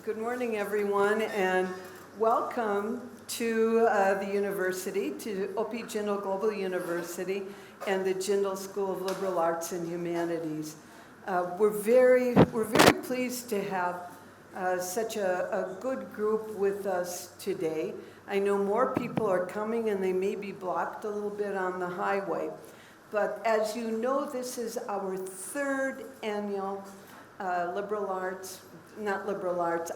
Good morning, everyone, and welcome to the university, to Opi Jindal Global University and the Jindal School of Liberal Arts and Humanities. We're very pleased to have such a good group with us today. I know more people are coming and they may be blocked a little bit on the highway. But as you know, this is our third annual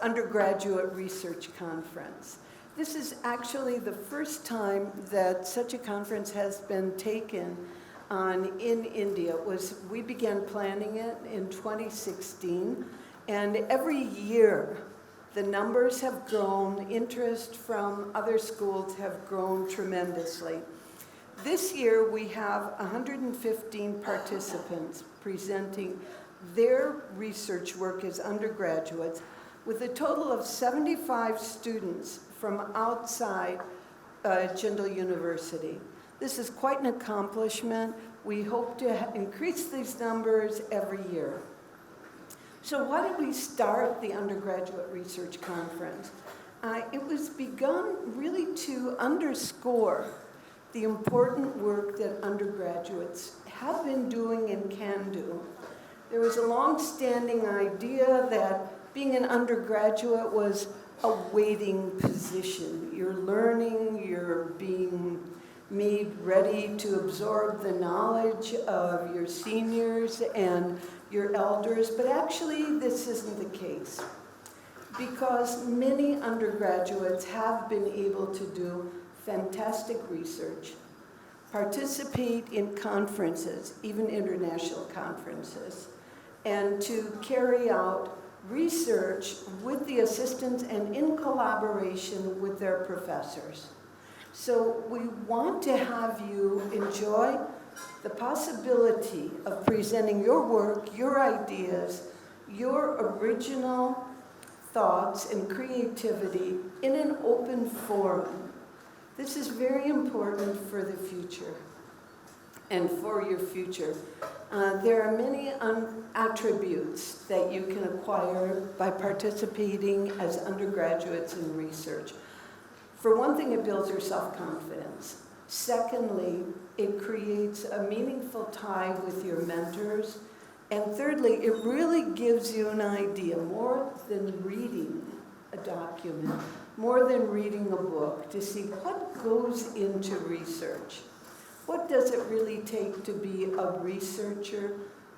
undergraduate research conference. This is actually the first time that such a conference has been taken in India. We began planning it in 2016, and every year the numbers have grown, interest from other schools have grown tremendously. This year we have 115 participants presenting their research work as undergraduates, with a total of 75 students from outside Jindal University. This is quite an accomplishment. We hope to increase these numbers every year. So why did we start the undergraduate research conference? It was begun really to underscore the important work that undergraduates have been doing and can do. There was a long-standing idea that being an undergraduate was a waiting position. You're learning, you're being made ready to absorb the knowledge of your seniors and your elders, but actually this isn't the case, because many undergraduates have been able to do fantastic research, participate in conferences, even international conferences, and to carry out research with the assistants and in collaboration with their professors. So we want to have you enjoy the possibility of presenting your work, your ideas, your original thoughts and creativity in an open forum. This is very important for the future and for your future. There are many attributes that you can acquire by participating as undergraduates in research. For one thing, it builds your self-confidence. Secondly, it creates a meaningful tie with your mentors. And thirdly, it really gives you an idea, more than reading a document, more than reading a book, to see what goes into research. What does it really take to be a researcher?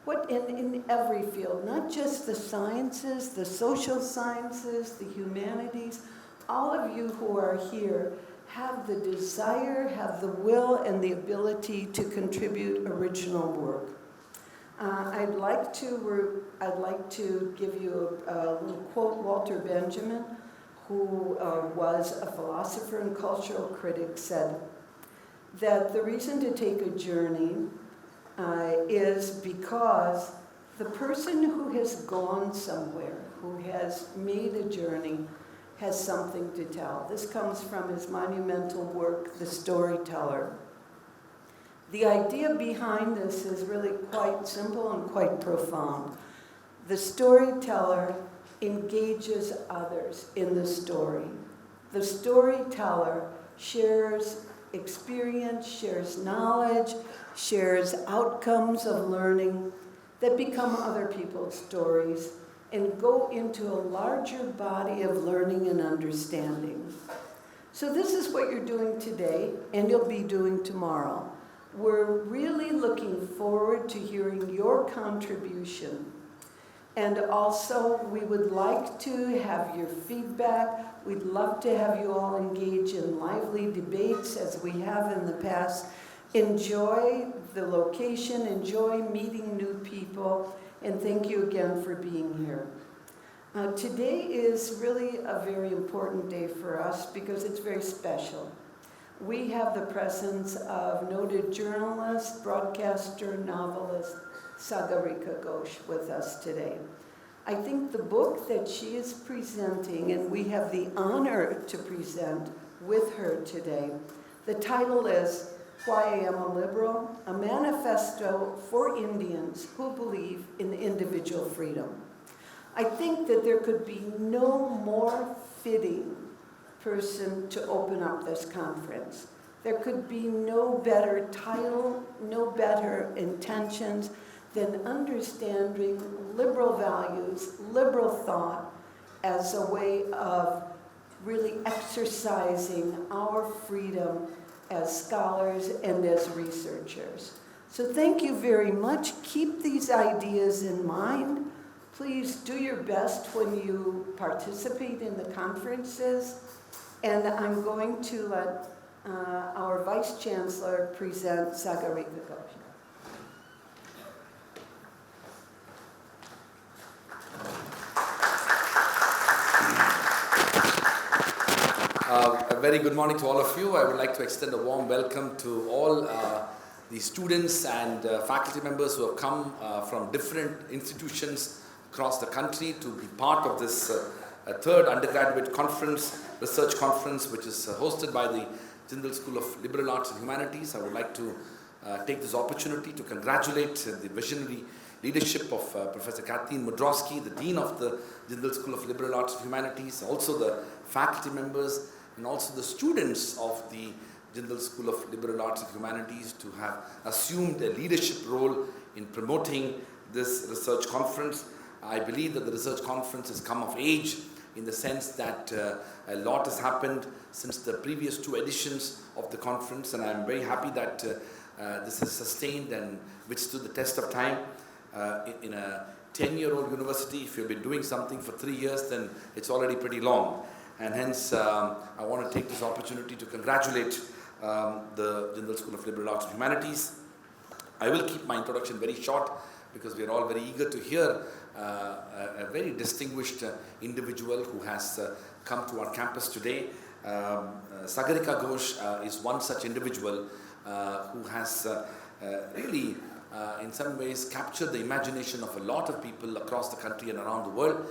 What in every field, not just the sciences, the social sciences, the humanities. All of you who are here have the desire, have the will, and the ability to contribute original work. I'd like to give you a little quote. Walter Benjamin, who was a philosopher and cultural critic, said that the reason to take a journey is because the person who has gone somewhere, who has made a journey, has something to tell. This comes from his monumental work, The Storyteller. The idea behind this is really quite simple and quite profound. The storyteller engages others in the story. The storyteller shares experience, shares knowledge, shares outcomes of learning that become other people's stories and go into a larger body of learning and understanding. So this is what you're doing today, and you'll be doing tomorrow. We're really looking forward to hearing your contribution. And also, we would like to have your feedback. We'd love to have you all engage in lively debates as we have in the past. Enjoy the location, enjoy meeting new people, and thank you again for being here. Today is really a very important day for us because it's very special. We have the presence of noted journalist, broadcaster, novelist, Sagarika Ghosh with us today. I think the book that she is presenting, and we have the honor to present with her today, the title is Why I Am a Liberal, a Manifesto for Indians Who Believe in Individual Freedom. I think that there could be no more fitting person to open up this conference. There could be no better title, no better intentions than understanding liberal values, liberal thought as a way of really exercising our freedom as scholars and as researchers. So thank you very much. Keep these ideas in mind. Please do your best when you participate in the conferences. And I'm going to let our Vice Chancellor present Sagarika Ghosh. A very good morning to all of you. I would like to extend a warm welcome to all the students and faculty members who have come from different institutions across the country to be part of this third undergraduate conference, research conference, which is hosted by the Jindal School of Liberal Arts and Humanities. I would like to take this opportunity to congratulate the visionary leadership of Professor Kathleen Mudrowski, the Dean of the Jindal School of Liberal Arts and Humanities, also the faculty members, and also the students of the Jindal School of Liberal Arts and Humanities to have assumed a leadership role in promoting this research conference. I believe that the research conference has come of age in the sense that a lot has happened since the previous two editions of the conference, and I'm very happy that this has sustained and withstood the test of time. In a 10-year-old university, if you've been doing something for 3 years, then it's already pretty long. And hence, I want to take this opportunity to congratulate the Jindal School of Liberal Arts and Humanities. I will keep my introduction very short because we are all very eager to hear a very distinguished individual who has come to our campus today. Sagarika Ghosh is one such individual who has really in some ways captured the imagination of a lot of people across the country and around the world.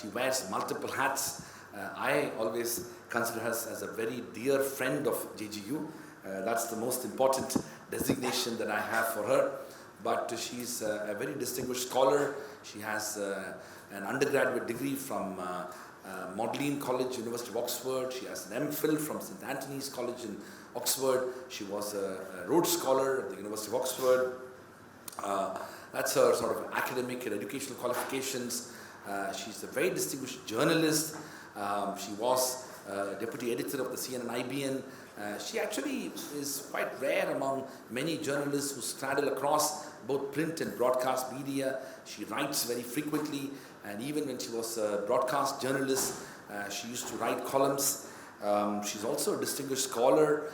She wears multiple hats. I always consider her as a very dear friend of JGU. That's the most important designation that I have for her. But she's a very distinguished scholar. She has an undergraduate degree from Magdalene College, University of Oxford. She has an MPhil from St. Anthony's College in Oxford. She was a Rhodes Scholar at the University of Oxford. That's her sort of academic and educational qualifications. She's a very distinguished journalist. She was deputy editor of the CNN-IBN. She actually is quite rare among many journalists who straddle across both print and broadcast media. She writes very frequently, and even when she was a broadcast journalist, she used to write columns. She's also a distinguished scholar,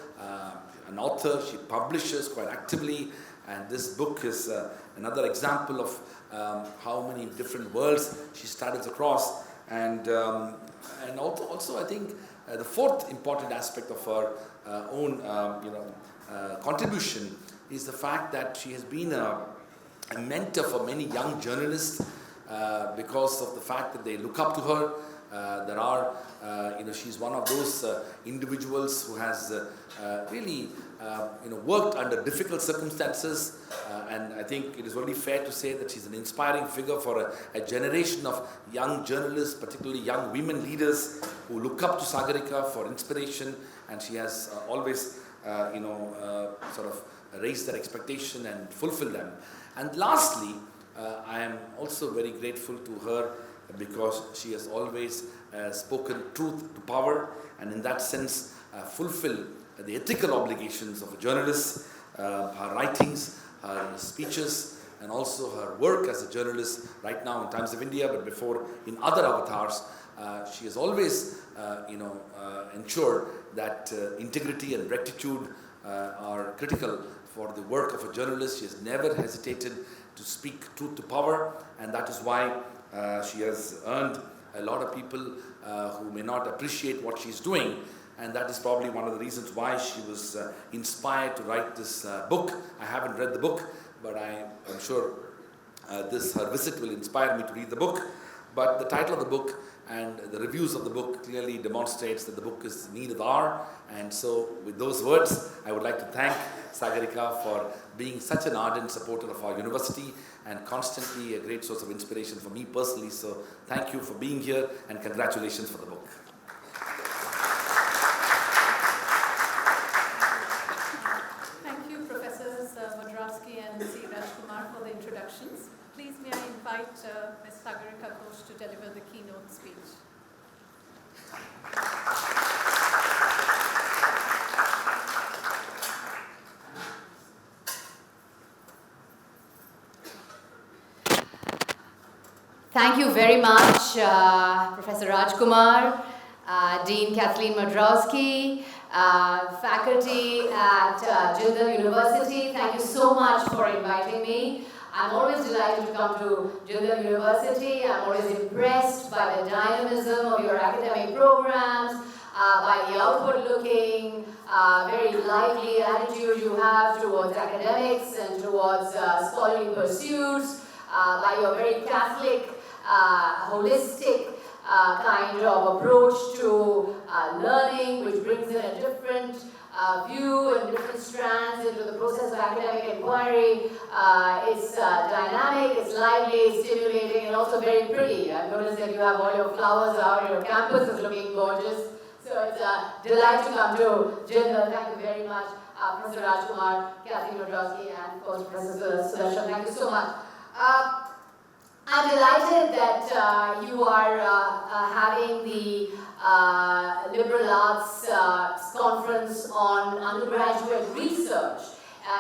an author. She publishes quite actively, and this book is another example of how many different worlds she straddles across. And also I think the fourth important aspect of her own contribution is the fact that she has been a mentor for many young journalists because of the fact that they look up to her. She's one of those individuals who has really worked under difficult circumstances, and I think it is only fair to say that she's an inspiring figure for a generation of young journalists, particularly young women leaders who look up to Sagarika for inspiration, and she has always sort of raised their expectation and fulfilled them. And lastly, I am also very grateful to her because she has always spoken truth to power, and in that sense fulfilled the ethical obligations of a journalist. Her writings, her speeches, and also her work as a journalist right now in Times of India, but before in other avatars, she has always ensured that integrity and rectitude are critical for the work of a journalist. She has never hesitated to speak truth to power, and that is why she has earned a lot of people who may not appreciate what she's doing, and that is probably one of the reasons why she was inspired to write this book. I haven't read the book, but I'm sure her visit will inspire me to read the book. But the title of the book and the reviews of the book clearly demonstrates that the book is in need of hour. And so with those words, I would like to thank Sagarika for being such an ardent supporter of our university and constantly a great source of inspiration for me personally. So thank you for being here and congratulations for the book. Thank you, Professors Madravsky and C. Rajkumar, for the introductions. Please may I invite Ms. Sagarika Ghosh to deliver the keynote speech. Thank you very much, Professor Rajkumar, Dean Kathleen Madravsky, faculty at Jindal University. Thank you so much for inviting me. I'm always delighted to come to Jindal University. I'm always impressed by the dynamism of your academic programs, by the outward-looking, very lively attitude you have towards academics and towards scholarly pursuits, by your very Catholic, holistic kind of approach to learning, which brings in a different view and different strands into the process of academic inquiry. It's dynamic, it's lively, stimulating, and also very pretty. I've noticed that you have all your flowers out, your campus is looking gorgeous. So it's a delight to come to Jindal. Thank you very much, Professor Rajkumar, Kathleen Madravsky, and of course Professor Sudarshan. Thank you so much. I'm delighted that you are having the Liberal Arts Conference on undergraduate research.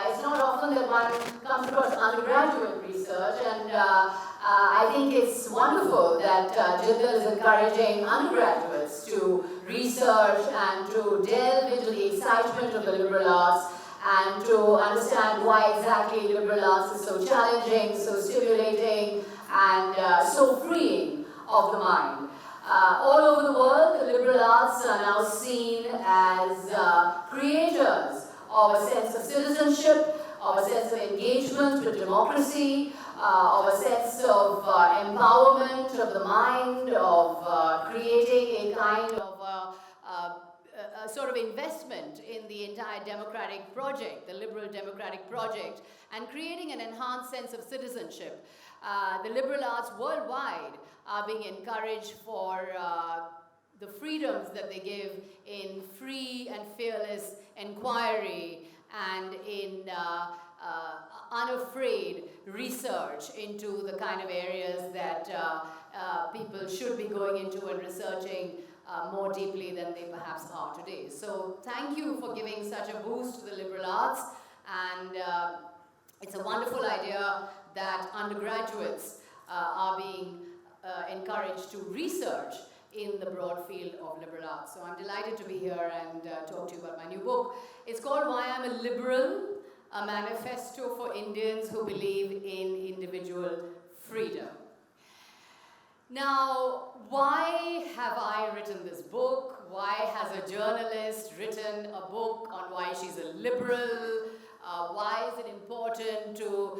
It's not often that one comes across undergraduate research, and I think it's wonderful that Jindal is encouraging undergraduates to research and to delve into the excitement of the liberal arts and to understand why exactly liberal arts is so challenging, so stimulating, and so freeing of the mind. All over the world, the liberal arts are now seen as creators of a sense of citizenship, of a sense of engagement with democracy, of a sense of empowerment of the mind, of creating a kind of a sort of investment in the entire democratic project, the liberal democratic project, and creating an enhanced sense of citizenship. The liberal arts worldwide are being encouraged for the freedoms that they give in free and fearless inquiry and in unafraid research into the kind of areas that people should be going into and researching more deeply than they perhaps are today. So thank you for giving such a boost to the liberal arts, and it's a wonderful idea that undergraduates are being encouraged to research in the broad field of liberal arts. So I'm delighted to be here and talk to you about my new book. It's called Why I'm a Liberal, a manifesto for Indians who believe in individual freedom. Now, why have I written this book? Why has a journalist written a book on why she's a liberal? Why is it important to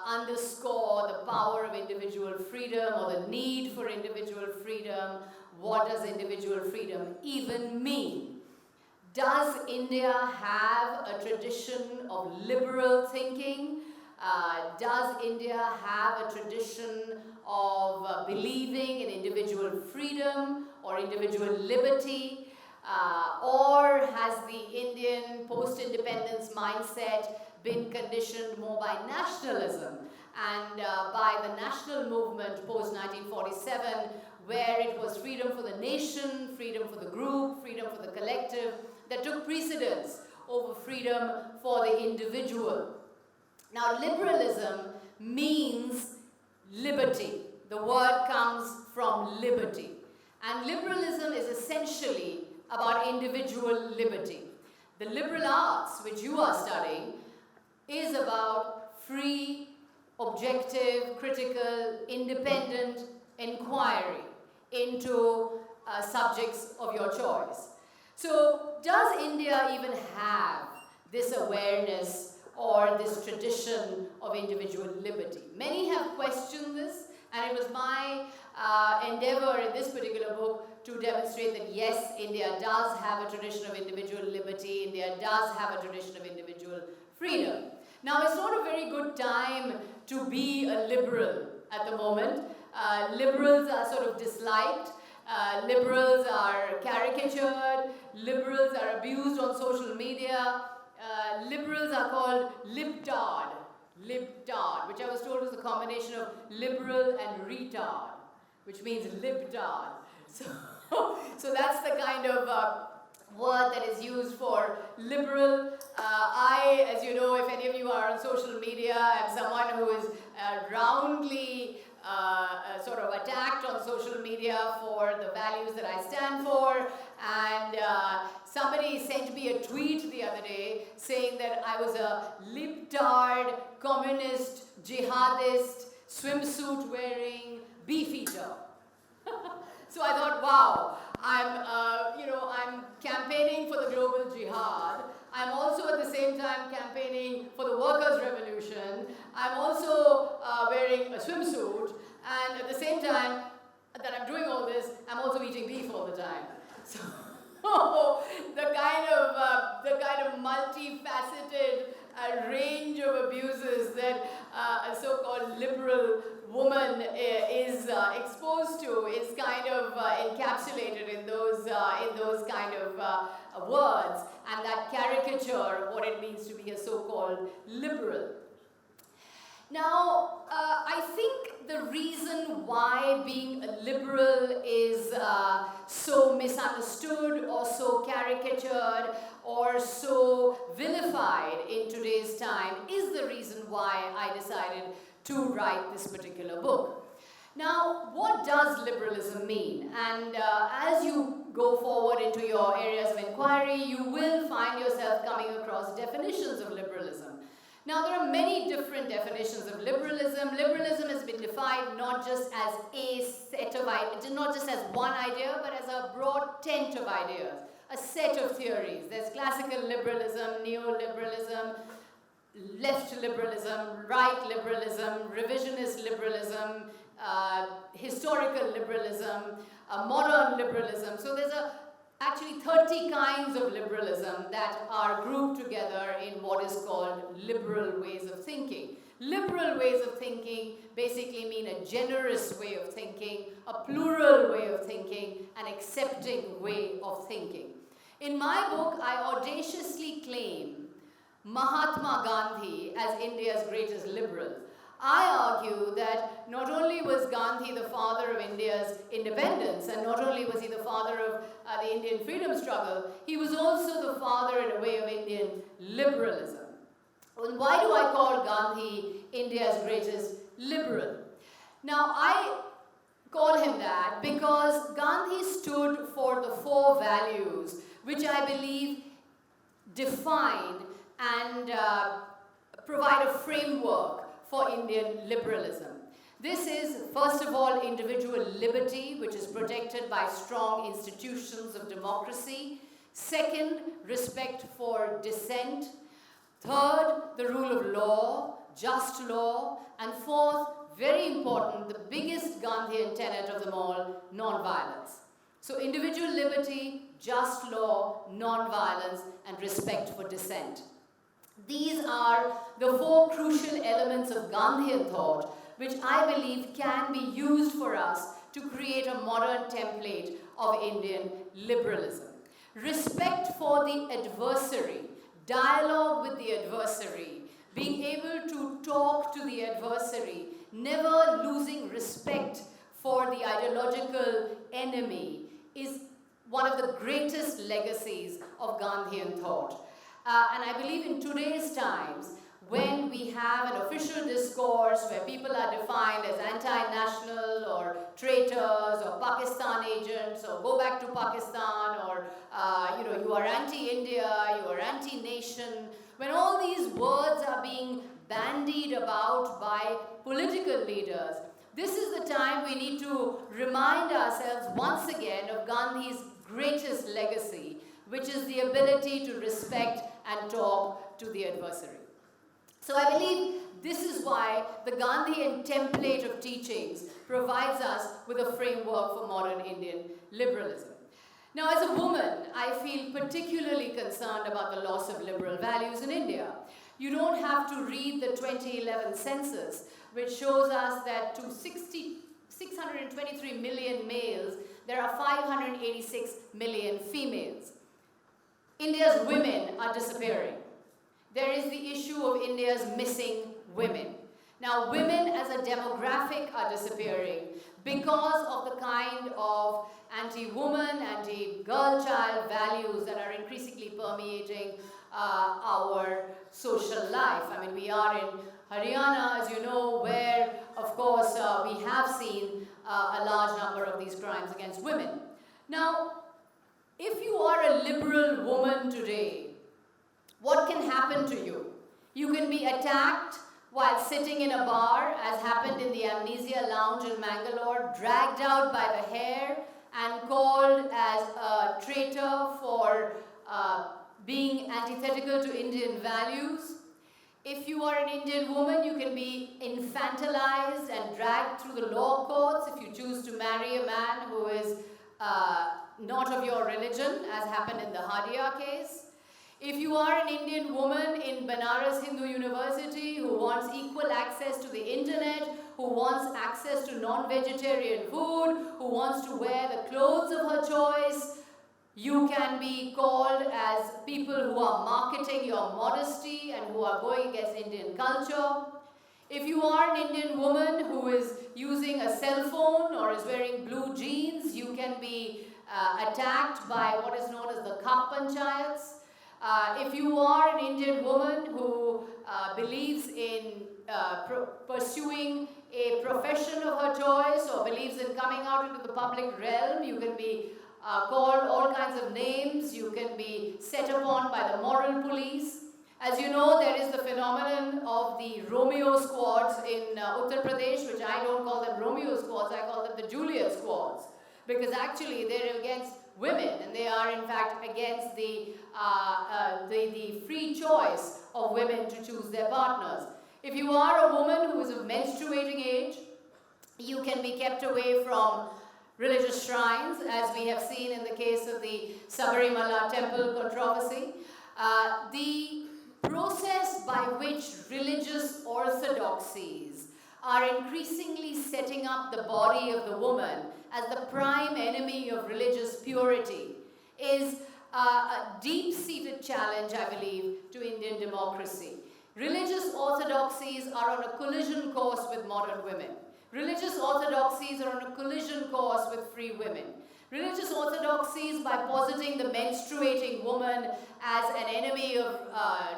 underscore the power of individual freedom or the need for individual freedom? What does individual freedom even mean? Does India have a tradition of liberal thinking? Does India have a tradition of believing in individual freedom or individual liberty? Or has the Indian post-independence mindset been conditioned more by nationalism and by the national movement post-1947, where it was freedom for the nation, freedom for the group, freedom for the collective that took precedence over freedom for the individual? Now, liberalism means liberty. The word comes from liberty. And liberalism is essentially about individual liberty. The liberal arts, which you are studying, is about free, objective, critical, independent inquiry into subjects of your choice. So, does India even have this awareness or this tradition of individual liberty? Many have questioned this, and it was my endeavor in this particular book to demonstrate that yes, India does have a tradition of individual liberty, India does have a tradition of individual freedom. Now, it's not a very good time to be a liberal at the moment. Liberals are sort of disliked, liberals are caricatured, liberals are abused on social media, liberals are called libtard, which I was told was a combination of liberal and retard, which means libtard. So that's the kind of word that is used for liberal. I, as you know, if any of you are on social media, am someone who is roundly sort of attacked on social media for the values that I stand for. And somebody sent me a tweet the other day saying that I was a libtard, communist, jihadist, swimsuit wearing beef eater. So I thought, wow, I'm campaigning for the global jihad. I'm also at the same time campaigning for the workers' revolution. I'm also wearing a swimsuit, and at the same time that I'm doing all this, I'm also eating beef all the time. So the kind of multifaceted range of abuses that a so-called liberal woman is exposed to is kind of encapsulated in those kind of words, and that caricature of what it means to be a so-called liberal. Now, I think the reason why being a liberal is so misunderstood or so caricatured or so vilified in today's time is the reason why I decided to write this particular book. Now, what does liberalism mean? And as you go forward into your areas of inquiry, you will find yourself coming across definitions of liberalism. Now, there are many different definitions of liberalism. Liberalism has been defined not just as a set of ideas, not just as one idea, but as a broad tent of ideas, a set of theories. There's classical liberalism, neoliberalism, left liberalism, right liberalism, revisionist liberalism, historical liberalism, modern liberalism. So there's actually 30 kinds of liberalism that are grouped together in what is called liberal ways of thinking. Liberal ways of thinking basically mean a generous way of thinking, a plural way of thinking, an accepting way of thinking. In my book, I audaciously claim Mahatma Gandhi as India's greatest liberal. I argue that not only was Gandhi the father of India's independence, and not only was he the father of the Indian freedom struggle, he was also the father, in a way, of Indian liberalism. And why do I call Gandhi India's greatest liberal? Now, I call him that because Gandhi stood for the four values which I believe define and provide a framework for Indian liberalism. This is, first of all, individual liberty, which is protected by strong institutions of democracy. Second, respect for dissent. Third, the rule of law, just law. And fourth, very important, the biggest Gandhian tenet of them all, non-violence. So individual liberty, just law, non-violence, and respect for dissent. These are the four crucial elements of Gandhian thought, which I believe can be used for us to create a modern template of Indian liberalism. Respect for the adversary, dialogue with the adversary, being able to talk to the adversary, never losing respect for the ideological enemy is one of the greatest legacies of Gandhian thought. And I believe in today's times, when we have an official discourse where people are defined as anti-national or traitors or Pakistan agents or go back to Pakistan or you are anti-India, you are anti-nation, when all these words are being bandied about by political leaders, this is the time we need to remind ourselves once again of Gandhi's greatest legacy, which is the ability to respect and talk to the adversary. So I believe This is why the Gandhian template of teachings provides us with a framework for modern Indian liberalism. Now, as a woman, I feel particularly concerned about the loss of liberal values in India. You don't have to read the 2011 census, which shows us that to 623 million males, there are 586 million females. India's women are disappearing. There is the issue of India's missing women. Now, women as a demographic are disappearing because of the kind of anti-woman, anti-girl-child values that are increasingly permeating our social life. I mean, we are in Haryana, as you know, where, of course, we have seen a large number of these crimes against women. Now, if you are a liberal woman today, what can happen to you? You can be attacked while sitting in a bar, as happened in the Amnesia Lounge in Mangalore, dragged out by the hair and called as a traitor for being antithetical to Indian values. If you are an Indian woman, you can be infantilized and dragged through the law courts if you choose to marry a man who is not of your religion, as happened in the Hadia case. If you are an Indian woman in Banaras Hindu University who wants equal access to the internet, who wants access to non-vegetarian food, who wants to wear the clothes of her choice, you can be called as people who are marketing your modesty and who are going against Indian culture. If you are an Indian woman who is using a cell phone or is wearing blue jeans, you can be attacked by what is known as the Kap Panchayats. If you are an Indian woman who believes in pursuing a profession of her choice or believes in coming out into the public realm, you can be called all kinds of names, you can be set upon by the moral police. As you know, there is the phenomenon of the Romeo squads in Uttar Pradesh, which I don't call them Romeo squads, I call them the Juliet squads. Because actually they're against women and they are in fact against the free choice of women to choose their partners. If you are a woman who is of menstruating age, you can be kept away from religious shrines, as we have seen in the case of the Sabarimala temple controversy. The process by which religious orthodoxies are increasingly setting up the body of the woman as the prime enemy of religious purity is a deep-seated challenge, I believe, to Indian democracy. Religious orthodoxies are on a collision course with modern women. Religious orthodoxies are on a collision course with free women. Religious orthodoxies, by positing the menstruating woman as an enemy of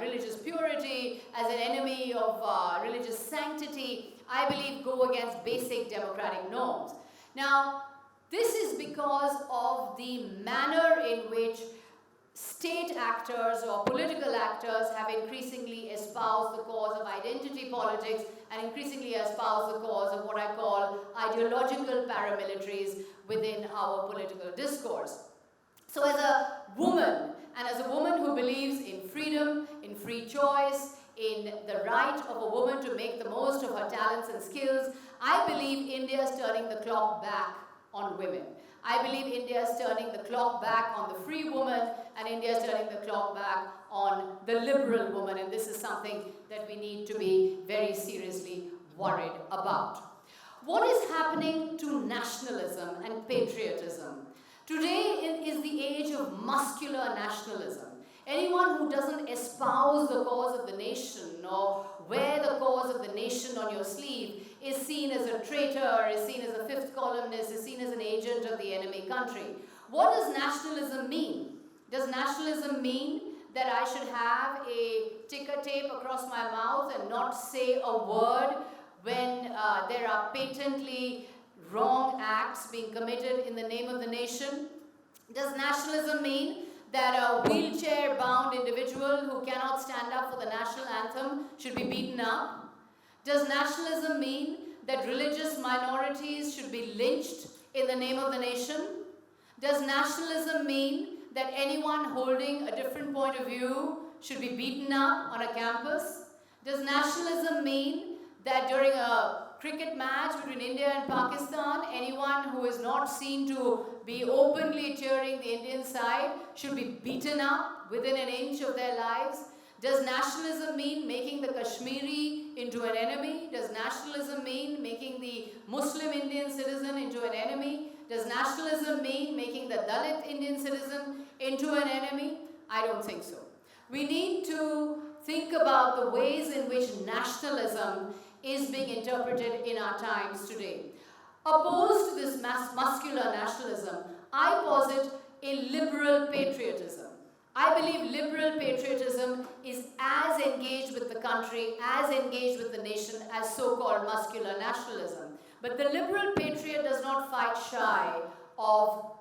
religious purity, as an enemy of religious sanctity, I believe go against basic democratic norms. Now, this is because of the manner in which state actors or political actors have increasingly espoused the cause of identity politics and increasingly espoused the cause of what I call ideological paramilitaries within our political discourse. So as a woman, and as a woman who believes in freedom, in free choice, in the right of a woman to make the most of her talents and skills, I believe India is turning the clock back on women. I believe India is turning the clock back on the free woman, and India is turning the clock back on the liberal woman, and this is something that we need to be very seriously worried about. What is happening to nationalism and patriotism? Today is the age of muscular nationalism. Anyone who doesn't espouse the cause of the nation or wear the cause of the nation on your sleeve is seen as a traitor, is seen as a fifth columnist, is seen as an agent of the enemy country. What does nationalism mean? Does nationalism mean that I should have a ticker tape across my mouth and not say a word when there are patently wrong acts being committed in the name of the nation? Does nationalism mean that a wheelchair-bound individual who cannot stand up for the national anthem should be beaten up? Does nationalism mean that religious minorities should be lynched in the name of the nation? Does nationalism mean that anyone holding a different point of view should be beaten up on a campus? Does nationalism mean that during a cricket match between India and Pakistan, anyone who is not seen to be openly cheering the Indian side should be beaten up within an inch of their lives? Does nationalism mean making the Kashmiri into an enemy? Does nationalism mean making the Muslim Indian citizen into an enemy? Does nationalism mean making the Dalit Indian citizen into an enemy? I don't think so. We need to think about the ways in which nationalism is being interpreted in our times today. Opposed to this muscular nationalism, I posit a liberal patriotism. I believe liberal patriotism is as engaged with the country, as engaged with the nation as so-called muscular nationalism. But the liberal patriot does not fight shy of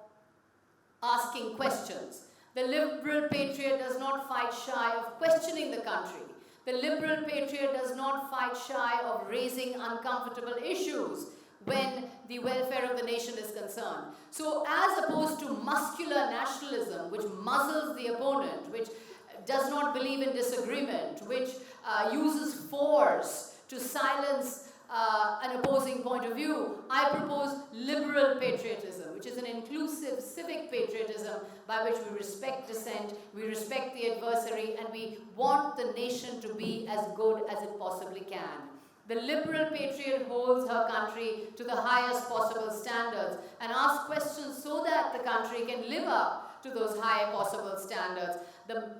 asking questions. The liberal patriot does not fight shy of questioning the country. The liberal patriot does not fight shy of raising uncomfortable issues when the welfare of the nation is concerned. So as opposed to muscular nationalism, which muzzles the opponent, which does not believe in disagreement, which uses force to silence an opposing point of view, I propose liberal patriotism, which is an inclusive civic patriotism by which we respect dissent, we respect the adversary, and we want the nation to be as good as it possibly can. The liberal patriot holds her country to the highest possible standards and asks questions so that the country can live up to those high possible standards. The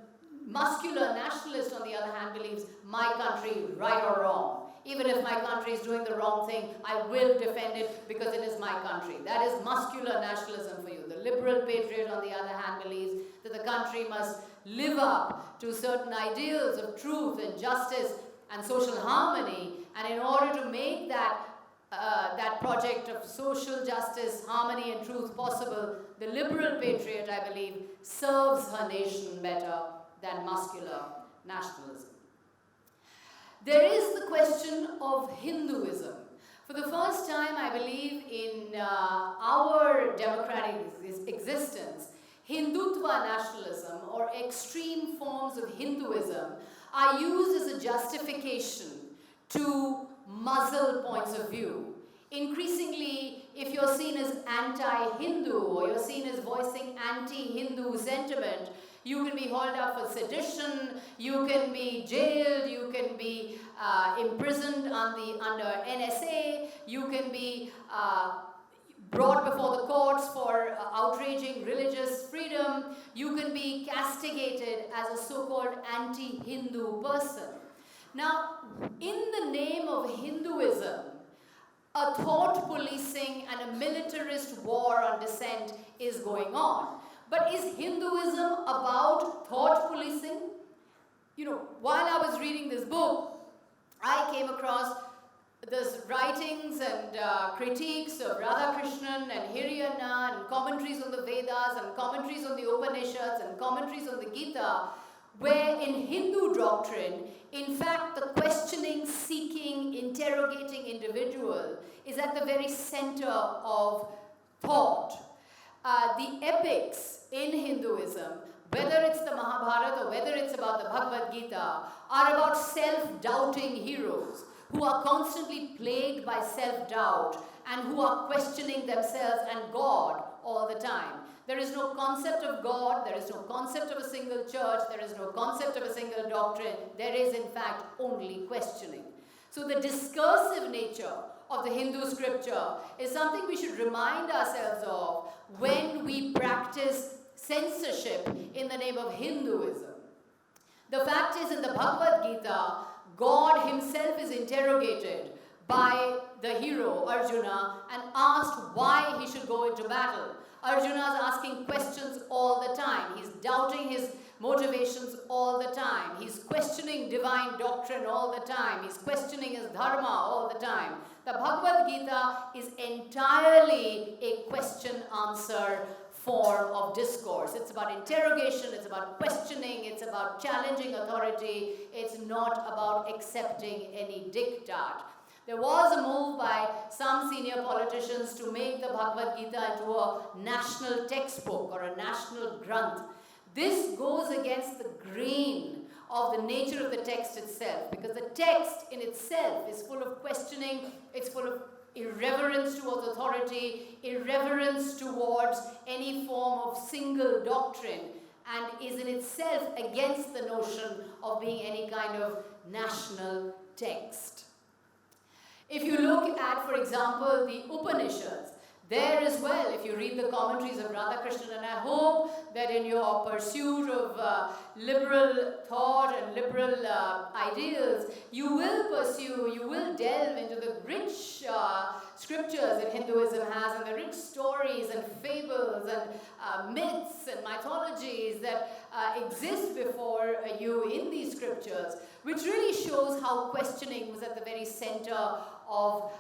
muscular nationalist, on the other hand, believes my country, right or wrong. Even if my country is doing the wrong thing, I will defend it because it is my country. That is muscular nationalism for you. The liberal patriot, on the other hand, believes that the country must live up to certain ideals of truth and justice and social harmony, and in order to make that project of social justice, harmony and truth possible, the liberal patriot, I believe, serves her nation better than muscular nationalism. There is the question of Hinduism. For the first time, I believe, in our democratic existence, Hindutva nationalism or extreme forms of Hinduism are used as a justification to muzzle points of view. Increasingly, if you're seen as anti-Hindu or you're seen as voicing anti-Hindu sentiment, you can be hauled up for sedition, you can be jailed, you can be imprisoned under NSA, you can be brought before the courts for outraging religious freedom, you can be castigated as a so-called anti-Hindu person. Now, in the name of Hinduism, a thought policing and a militarist war on dissent is going on. But is Hinduism about thought policing? You know, while I was reading this book, I came across these writings and critiques of Radhakrishnan and Hirayana and commentaries on the Vedas and commentaries on the Upanishads and commentaries on the Gita, where in Hindu doctrine, in fact, the questioning, seeking, interrogating individual is at the very center of thought. The epics in Hinduism, whether it's the Mahabharata or whether it's about the Bhagavad Gita, are about self-doubting heroes who are constantly plagued by self-doubt and who are questioning themselves and God all the time. There is no concept of God, there is no concept of a single church, there is no concept of a single doctrine, there is in fact only questioning. So the discursive nature of the Hindu scripture is something we should remind ourselves of when we practice censorship in the name of Hinduism. The fact is, in the Bhagavad Gita, God himself is interrogated by the hero Arjuna and asked why he should go into battle. Arjuna is asking questions all the time. He's doubting his motivations all the time. He's questioning divine doctrine all the time. He's questioning his dharma all the time. The Bhagavad Gita is entirely a question-answer form of discourse. It's about interrogation, it's about questioning, it's about challenging authority, it's not about accepting any diktat. There was a move by some senior politicians to make the Bhagavad Gita into a national textbook or a national granth. This goes against the grain of the nature of the text itself, because the text in itself is full of questioning, it's full of irreverence towards authority, irreverence towards any form of single doctrine, and is in itself against the notion of being any kind of national text. If you look at, for example, the Upanishads, there as well, if you read the commentaries of Radhakrishnan, and I hope that in your pursuit of liberal thought and liberal ideals, you will delve into the rich scriptures that Hinduism has, and the rich stories and fables and myths and mythologies that exist before you in these scriptures, which really shows how questioning was at the very center of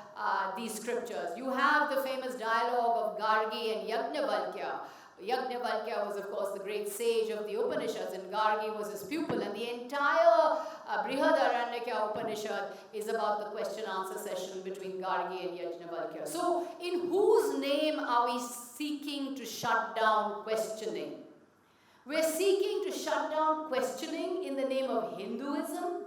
these scriptures. You have the famous dialogue of Gargi and Yajnavalkya. Yajnavalkya was, of course, the great sage of the Upanishads, and Gargi was his pupil, and the entire Brihadaranyaka Upanishad is about the question-answer session between Gargi and Yajnavalkya. So, in whose name are we seeking to shut down questioning? We're seeking to shut down questioning in the name of Hinduism,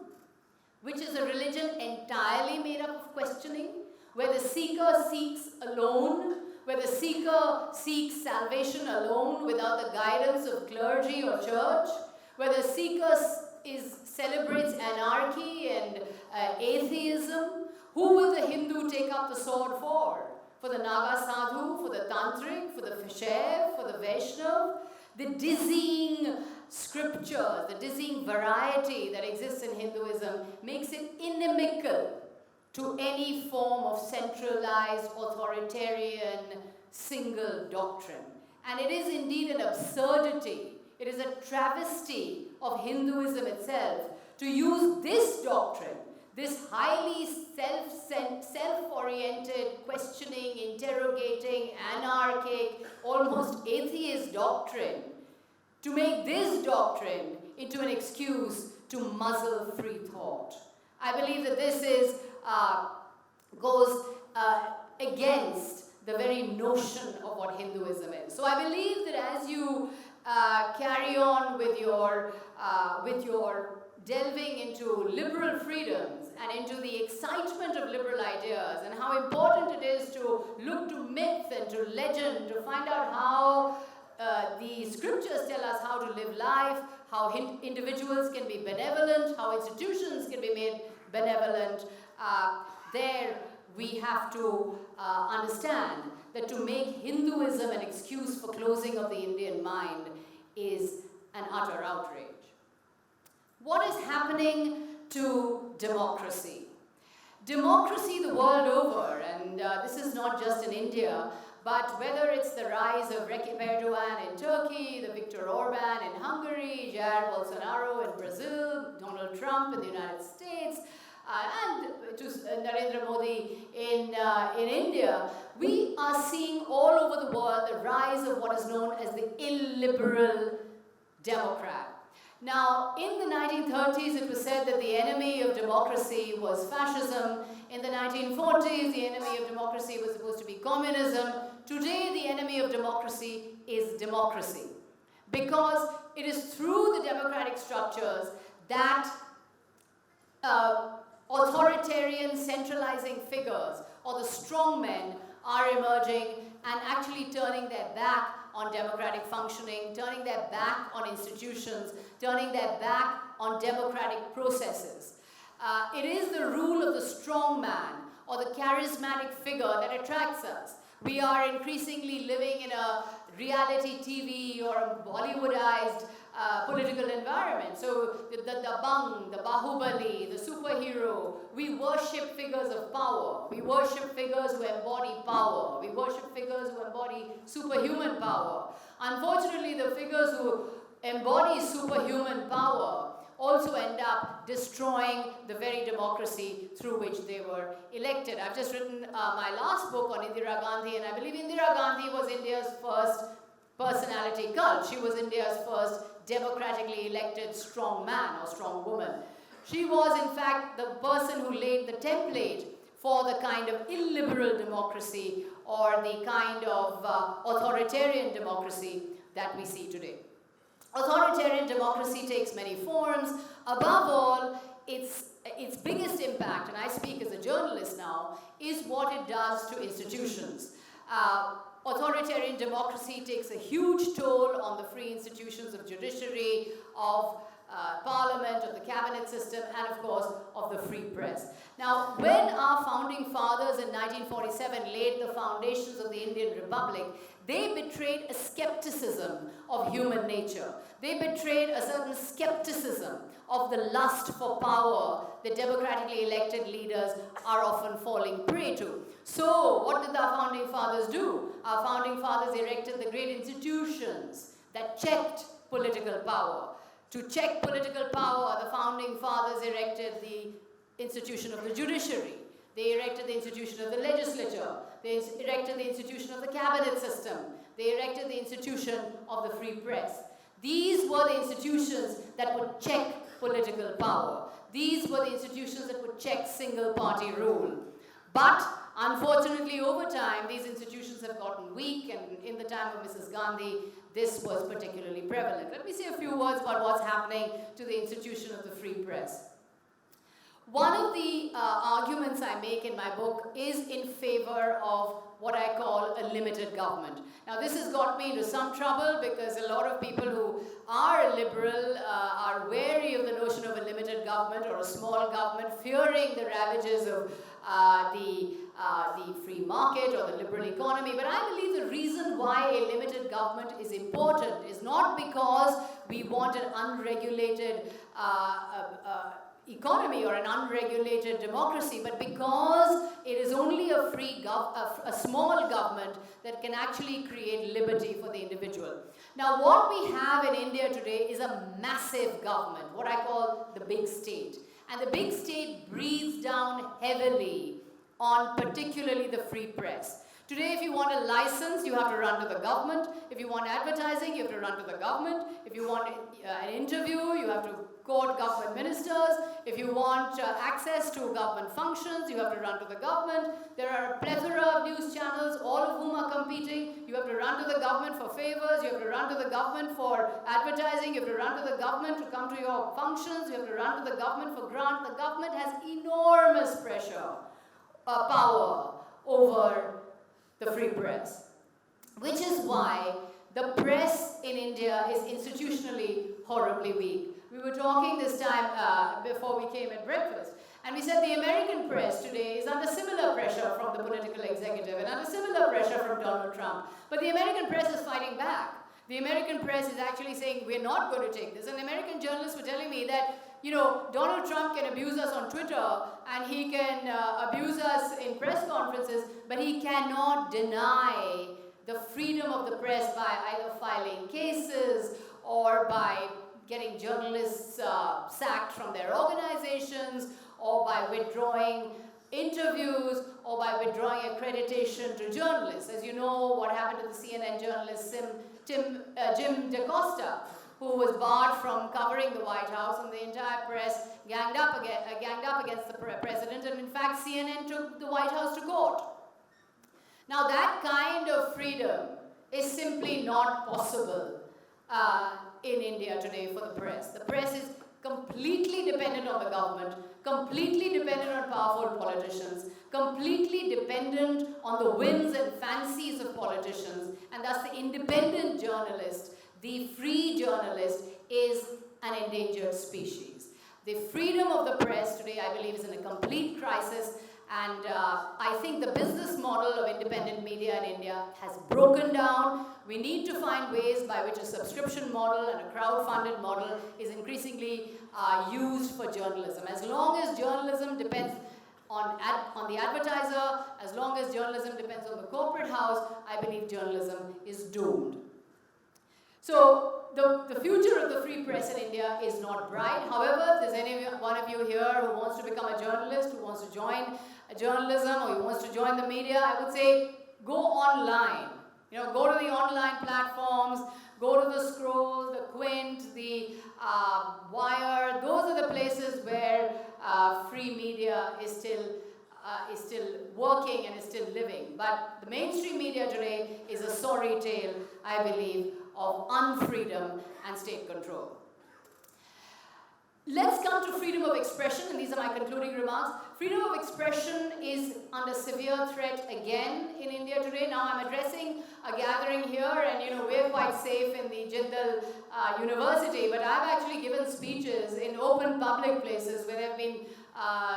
which is a religion entirely made up of questioning, where the seeker seeks alone, where the seeker seeks salvation alone without the guidance of clergy or church, where the seeker celebrates anarchy and atheism. Who will the Hindu take up the sword for? For the Naga Sadhu, for the Tantric, for the Shaiv, for the Vaishnav? The dizzying scriptures, the dizzying variety that exists in Hinduism makes it inimical to any form of centralized, authoritarian, single doctrine. And it is indeed an absurdity, it is a travesty of Hinduism itself to use this doctrine, this highly self-oriented, questioning, interrogating, anarchic, almost atheist doctrine, to make this doctrine into an excuse to muzzle free thought. I believe that this goes against the very notion of what Hinduism is. So I believe that as you carry on with your delving into liberal freedoms and into the excitement of liberal ideas, and how important it is to look to myth and to legend to find out how the scriptures tell us how to live life, how individuals can be benevolent, how institutions can be made benevolent. There we have to understand that to make Hinduism an excuse for closing of the Indian mind is an utter outrage. What is happening to democracy? Democracy the world over, and this is not just in India, but whether it's the rise of Recep Erdogan in Turkey, the Viktor Orban in Hungary, Jair Bolsonaro in Brazil, Donald Trump in the United States, and to Narendra Modi in India, we are seeing all over the world the rise of what is known as the illiberal democrat. Now, in the 1930s, it was said that the enemy of democracy was fascism. In the 1940s, the enemy of democracy was supposed to be communism. Today, the enemy of democracy is democracy. Because it is through the democratic structures that authoritarian, centralizing figures, or the strongmen, are emerging and actually turning their back on democratic functioning, turning their back on institutions, turning their back on democratic processes. It is the rule of the strong man or the charismatic figure that attracts us. We are increasingly living in a reality TV or a Bollywoodized political environment. So the Dabang, the Bahubali, the superhero, we worship figures of power. We worship figures who embody power. We worship figures who embody superhuman power. Unfortunately, the figures who embody superhuman power also end up destroying the very democracy through which they were elected. I've just written my last book on Indira Gandhi, and I believe Indira Gandhi was India's first personality cult. She was India's first democratically elected strong man or strong woman. She was, in fact, the person who laid the template for the kind of illiberal democracy or the kind of authoritarian democracy that we see today. Authoritarian democracy takes many forms. Above all, its biggest impact, and I speak as a journalist now, is what it does to institutions. Authoritarian democracy takes a huge toll on the free institutions of judiciary, of parliament, of the cabinet system, and of course of the free press. Now, when our founding fathers in 1947 laid the foundations of the Indian Republic, they betrayed a skepticism of human nature. They betrayed a certain skepticism of the lust for power that democratically elected leaders are often falling prey to. So, what did our founding fathers do? Our founding fathers erected the great institutions that checked political power. To check political power, the founding fathers erected the institution of the judiciary. They erected the institution of the legislature. They erected the institution of the cabinet system. They erected the institution of the free press. These were the institutions that would check political power. These were the institutions that would check single-party rule. But unfortunately, over time, these institutions have gotten weak, and in the time of Mrs. Gandhi, this was particularly prevalent. Let me say a few words about what's happening to the institution of the free press. One of the arguments I make in my book is in favor of what I call a limited government. Now, this has got me into some trouble because a lot of people who are liberal are wary of the notion of a limited government or a small government, fearing the ravages of the free market or the liberal economy. But I believe the reason why a limited government is important is not because we want an unregulated economy or an unregulated democracy, but because it is only a small government that can actually create liberty for the individual. Now, what we have in India today is a massive government, what I call the big state. And the big state breathes down heavily on particularly the free press. Today, if you want a license, you have to run to the government. If you want advertising, you have to run to the government. If you want an interview, you have to court government ministers. If you want access to government functions, you have to run to the government. There are a plethora of news channels, all of whom are competing. You have to run to the government for favors. You have to run to the government for advertising. You have to run to the government to come to your functions. You have to run to the government for grant. The government has enormous power over the free press, which is why the press in India is institutionally horribly weak. We were talking this time before we came at breakfast, and we said the American press today is under similar pressure from the political executive and under similar pressure from Donald Trump. But the American press is fighting back. The American press is actually saying, we're not going to take this. And American journalists were telling me that, you know, Donald Trump can abuse us on Twitter and he can abuse us in press conferences, but he cannot deny the freedom of the press by either filing cases or by getting journalists sacked from their organizations, or by withdrawing interviews, or by withdrawing accreditation to journalists. As you know, what happened to the CNN journalist Jim DaCosta, who was barred from covering the White House, and the entire press ganged up against the president, and in fact CNN took the White House to court. Now that kind of freedom is simply not possible in India today for the press. The press is completely dependent on the government, completely dependent on powerful politicians, completely dependent on the whims and fancies of politicians, and thus the independent journalist, the free journalist, is an endangered species. The freedom of the press today, I believe, is in a complete crisis, and I think the business model of independent media in India has broken down. We need to find ways by which a subscription model and a crowd-funded model is increasingly used for journalism. As long as journalism depends on the advertiser, as long as journalism depends on the corporate house, I believe journalism is doomed. So the future of the free press in India is not bright. However, if there's any one of you here who wants to become a journalist, who wants to join journalism, or who wants to join the media, I would say go online. You know, go to the online platforms, go to the Scroll, the Quint, the Wire. Those are the places where free media is still working and is still living. But the mainstream media today is a sorry tale, I believe, of unfreedom and state control. Let's come to freedom of expression, and these are my concluding remarks. Freedom of expression is under severe threat again in India today. Now I'm addressing a gathering here, and we're quite safe in the Jindal University, but I've actually given speeches in open public places where there have been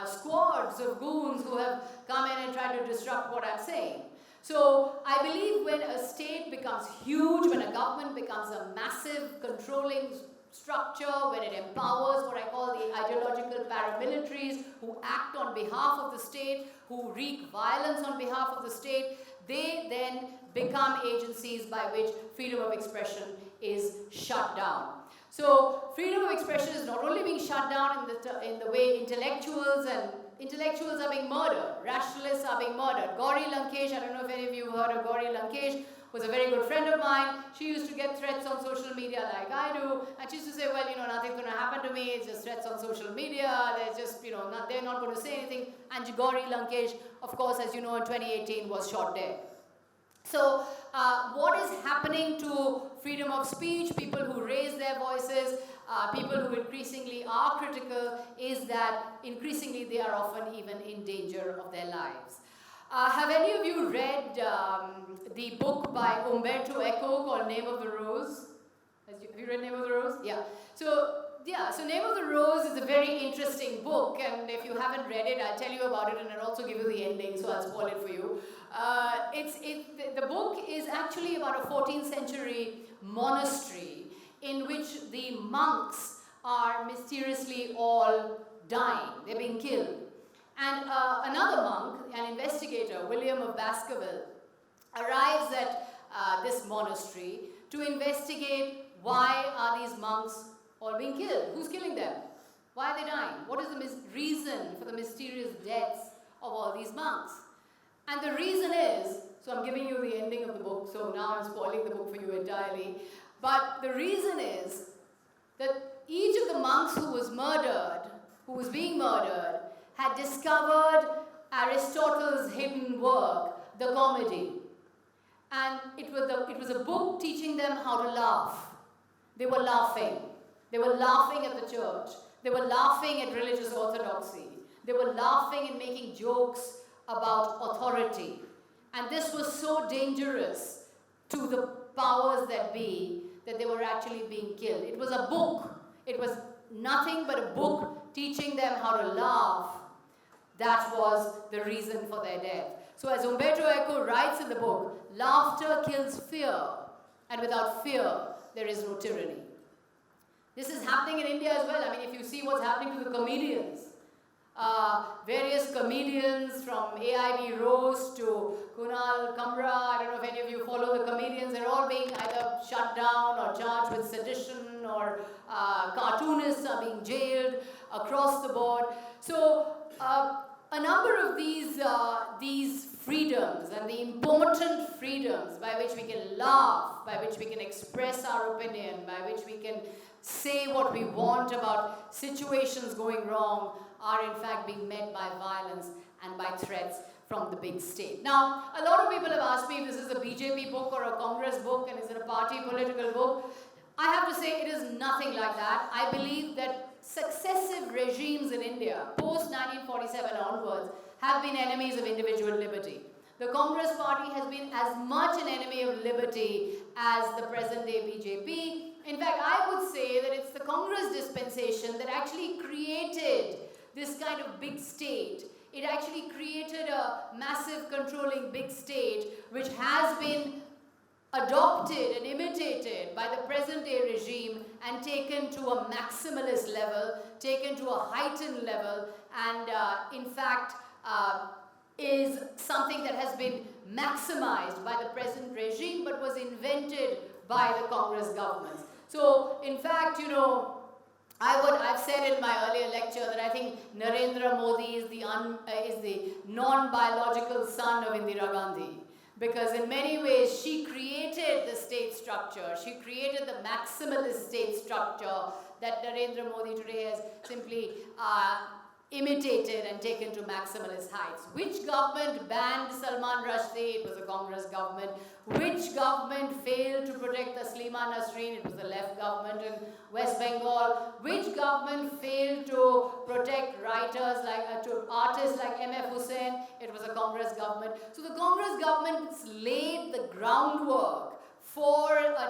squads of goons who have come in and tried to disrupt what I'm saying. So I believe when a state becomes huge, when a government becomes a massive controlling structure, when it empowers what I call the ideological paramilitaries who act on behalf of the state, who wreak violence on behalf of the state, they then become agencies by which freedom of expression is shut down. So freedom of expression is not only being shut down in the way intellectuals are being murdered, rationalists are being murdered. Gauri Lankesh, I don't know if any of you have heard of Gauri Lankesh, was a very good friend of mine. She used to get threats on social media like I do, and she used to say, well, nothing's going to happen to me, it's just threats on social media, they're just, they're not going to say anything. And Gauri Lankesh, of course, as you know, in 2018 was shot dead. So what is happening to freedom of speech, people who raise their voices, people who increasingly are critical, is that increasingly they are often even in danger of their lives. Have any of you read the book by Umberto Eco called Name of the Rose? Have you read Name of the Rose? Yeah. So Name of the Rose is a very interesting book, and if you haven't read it, I'll tell you about it, and I'll also give you the ending, so I'll spoil it for you. The book is actually about a 14th century monastery in which the monks are mysteriously all dying. They're being killed. And another monk, an investigator, William of Baskerville, arrives at this monastery to investigate why are these monks all being killed. Who's killing them? Why are they dying? What is the reason for the mysterious deaths of all these monks? And the reason is, so I'm giving you the ending of the book, so now I'm spoiling the book for you entirely, but the reason is that each of the monks who was being murdered, had discovered Aristotle's hidden work, the Comedy. And it was a book teaching them how to laugh. They were laughing. They were laughing at the church. They were laughing at religious orthodoxy. They were laughing and making jokes about authority. And this was so dangerous to the powers that be that they were actually being killed. It was a book. It was nothing but a book teaching them how to laugh. That was the reason for their death. So as Umberto Eco writes in the book, laughter kills fear, and without fear, there is no tyranny. This is happening in India as well. I mean, if you see what's happening to the comedians, various comedians from AIB Rose to Kunal Kamra, I don't know if any of you follow the comedians, they're all being either shut down or charged with sedition, or cartoonists are being jailed across the board. So a number of these freedoms, and the important freedoms by which we can laugh, by which we can express our opinion, by which we can say what we want about situations going wrong, are in fact being met by violence and by threats from the big state. Now, a lot of people have asked me if this is a BJP book or a Congress book, and is it a party political book? I have to say it is nothing like that. I believe that successive regimes in India, post-1947 onwards, have been enemies of individual liberty. The Congress party has been as much an enemy of liberty as the present-day BJP. In fact, I would say that it's the Congress dispensation that actually created this kind of big state. It actually created a massive controlling big state, which has been adopted and imitated by the present-day regime and taken to a maximalist level, taken to a heightened level, and in fact is something that has been maximized by the present regime but was invented by the Congress governments. So in fact, I've said in my earlier lecture that I think Narendra Modi is the non-biological son of Indira Gandhi. Because in many ways, she created the state structure. She created the maximalist state structure that Narendra Modi today has simply imitated and taken to maximalist heights. Which government banned Salman Rushdie? It was a Congress government. Which government failed to protect Taslima Fatima Nasreen, it was the left government in West Bengal. Which government failed to protect writers like, to artists like M.F. Hussain? It was a Congress government. So the Congress government laid the groundwork for a